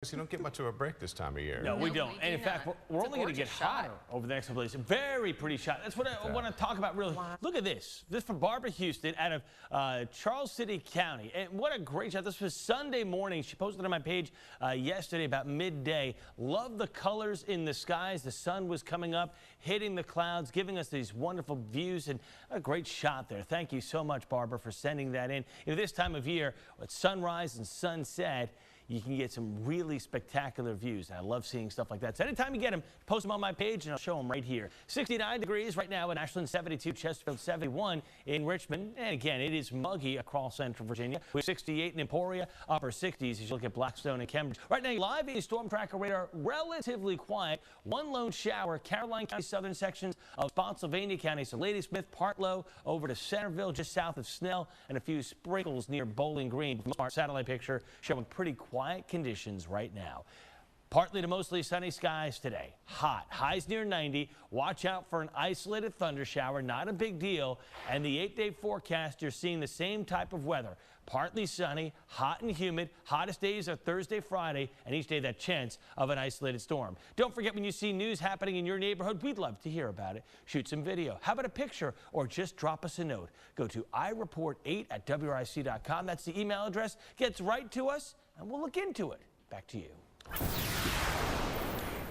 You don't get much of a break this time of year. No, we don't. And in fact, we're only going to get hotter over the next couple of days. Very pretty shot. That's what I want to talk about really. Wow. Look at this. This from Barbara Houston out of Charles City County. And what a great shot. This was Sunday morning. She posted on my page yesterday about midday. Love the colors in the skies. The sun was coming up, hitting the clouds, giving us these wonderful views. And a great shot there. Thank you so much, Barbara, for sending that in. You know, this time of year, with sunrise and sunset, you can get some really spectacular views. And I love seeing stuff like that. So anytime you get them, post them on my page and I'll show them right here. 69 degrees right now in Ashland, 72, Chesterfield, 71 in Richmond. And again, it is muggy across central Virginia. With 68 in Emporia, upper 60s as you look at Blackstone and Cambridge. Right now, live a storm tracker radar, relatively quiet. One lone shower, Caroline County, southern sections of Spotsylvania County. So Ladysmith, Partlow, over to Centerville, just south of Snell, and a few sprinkles near Bowling Green. From our satellite picture showing pretty quiet conditions right now. Partly to mostly sunny skies today. Hot. Highs near 90. Watch out for an isolated thunder shower. Not a big deal. And the 8-day forecast, you're seeing the same type of weather. Partly sunny, hot and humid. Hottest days are Thursday, Friday, and each day that chance of an isolated storm. Don't forget, when you see news happening in your neighborhood, we'd love to hear about it. Shoot some video. How about a picture? Or just drop us a note. Go to ireport8@wric.com. That's the email address. Gets right to us, and we'll look into it. Back to you.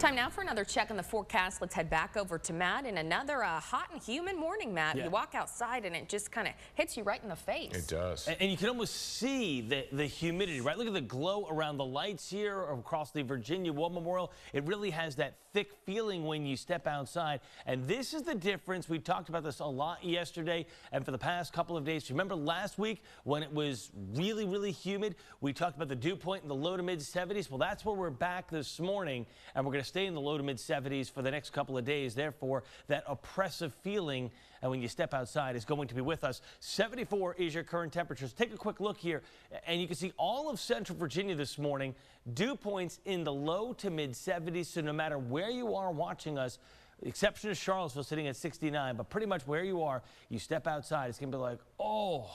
Time now for another check on the forecast. Let's head back over to Matt in another hot and humid morning, Matt. Yeah. You walk outside and it just kind of hits you right in the face. It does. And you can almost see the humidity, right? Look at the glow around the lights here across the Virginia War Memorial. It really has that thick feeling when you step outside. And this is the difference. We talked about this a lot yesterday and for the past couple of days. Remember last week when it was really, really humid? We talked about the dew point in the low to mid 70s. Well, that's where we're back this morning, and we're going to stay in the low to mid 70s for the next couple of days. Therefore, that oppressive feeling when you step outside is going to be with us. 74 is your current temperature. So take a quick look here, and you can see all of central Virginia this morning. Dew points in the low to mid 70s. So no matter where you are watching us, the exception is Charlottesville sitting at 69, but pretty much where you are, you step outside, it's going to be like, oh.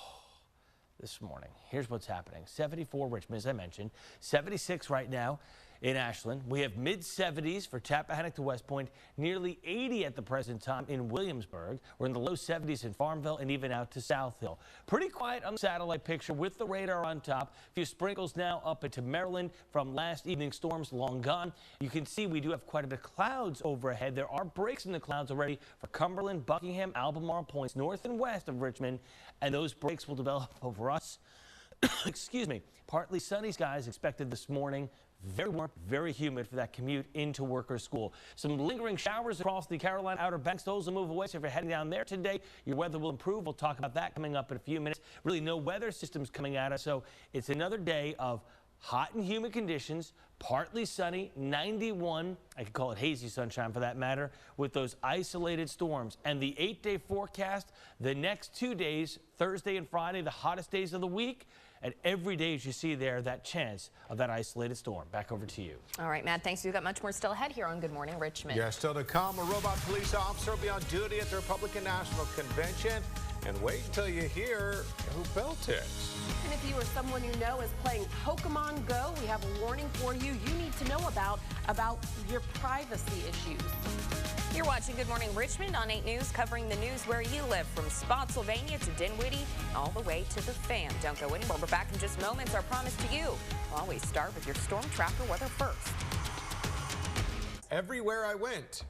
This morning, here's what's happening. 74 Richmond, as I mentioned. 76 right now in Ashland. We have mid 70s for Tappahannock to West Point. Nearly 80 at the present time in Williamsburg. We're in the low 70s in Farmville and even out to South Hill. Pretty quiet on the satellite picture with the radar on top. A few sprinkles now up into Maryland from last evening's storms long gone. You can see we do have quite a bit of clouds overhead. There are breaks in the clouds already for Cumberland, Buckingham, Albemarle points north and west of Richmond, and those breaks will develop over us. Excuse me. Partly sunny skies expected this morning. Very warm, very humid for that commute into work or school. Some lingering showers across the Carolina Outer Banks. Those will move away. So if you're heading down there today, your weather will improve. We'll talk about that coming up in a few minutes. Really no weather systems coming at us. So it's another day of hot and humid conditions, partly sunny, 91. I could call it hazy sunshine for that matter, with those isolated storms. And the 8-day forecast, the next 2 days, Thursday and Friday, the hottest days of the week. And every day, as you see there, that chance of that isolated storm. Back over to you. All right, Matt, thanks. We've got much more still ahead here on Good Morning Richmond. Yeah, still to come. A robot police officer will be on duty at the Republican National Convention. And wait until you hear who built it. And if you or someone you know is playing Pokemon Go, we have a warning for you. You need to know about your privacy issues. You're watching Good Morning Richmond on 8 News, covering the news where you live, from Spotsylvania to Dinwiddie, all the way to the Fan. Don't go anywhere. We're back in just moments. Our promise to you. We'll always start with your storm tracker weather first. Everywhere I went.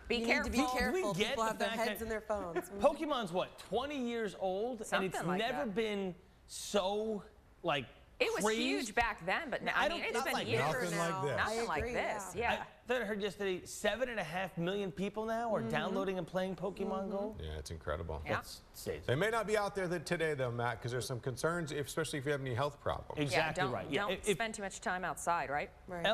Be careful. Be careful. People have their heads in their phones. Pokemon's what, 20 years old? Something and it's like never been so, like, it was crazed. huge back then, but now, I mean, it's been like years. nothing like this. Nothing like this, yeah. I thought I heard yesterday 7.5 million people now are downloading and playing Pokemon Go. Yeah, it's incredible. Yeah. They may not be out there today, though, Matt, because there's some concerns, especially if you have any health problems. Exactly right. Yeah, don't spend too much time outside, right? Right.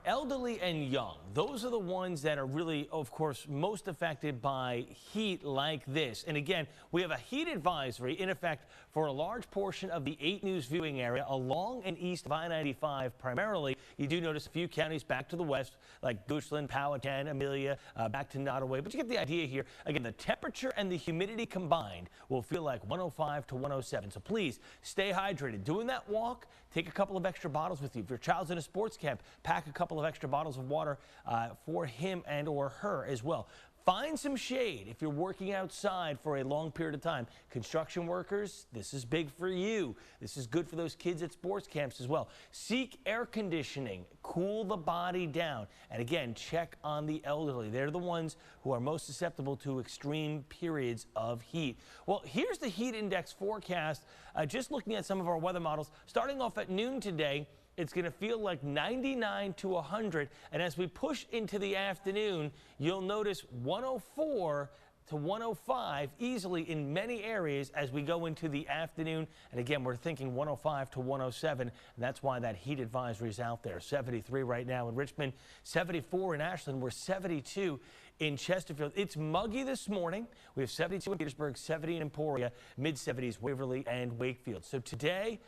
Elderly and young. Those are the ones that are really, of course, most affected by heat like this. And again, we have a heat advisory in effect for a large portion of the 8 News viewing area along and east of I-95 primarily. You do notice a few counties back to the west, like Goochland, Powhatan, Amelia, back to Nottoway. But you get the idea here. Again, the temperature and the humidity combined will feel like 105 to 107. So please stay hydrated. Doing that walk, take a couple of extra bottles with you. If your child's in a sports camp, pack a couple of extra bottles of water for him and or her as well. Find some shade if you're working outside for a long period of time. Construction workers, this is big for you. This is good for those kids at sports camps as well. Seek air conditioning. Cool the body down. And again, check on the elderly. They're the ones who are most susceptible to extreme periods of heat. Well, here's the heat index forecast. Just looking at some of our weather models, starting off at noon today, it's going to feel like 99 to 100. And as we push into the afternoon, you'll notice 104 to 105 easily in many areas as we go into the afternoon. And again, we're thinking 105 to 107. And that's why that heat advisory is out there. 73 right now in Richmond, 74 in Ashland. We're 72 in Chesterfield. It's muggy this morning. We have 72 in Petersburg, 70 in Emporia, mid-70s Waverly and Wakefield. So today,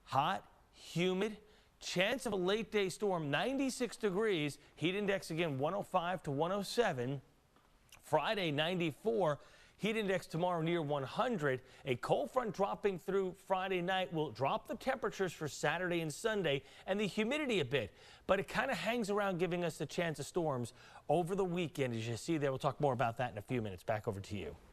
hot, humid. Chance of a late day storm, 96 degrees. Heat index again, 105 to 107. Friday, 94. Heat index tomorrow near 100. A cold front dropping through Friday night will drop the temperatures for Saturday and Sunday and the humidity a bit. But it kind of hangs around, giving us the chance of storms over the weekend. As you see there, we'll talk more about that in a few minutes. Back over to you.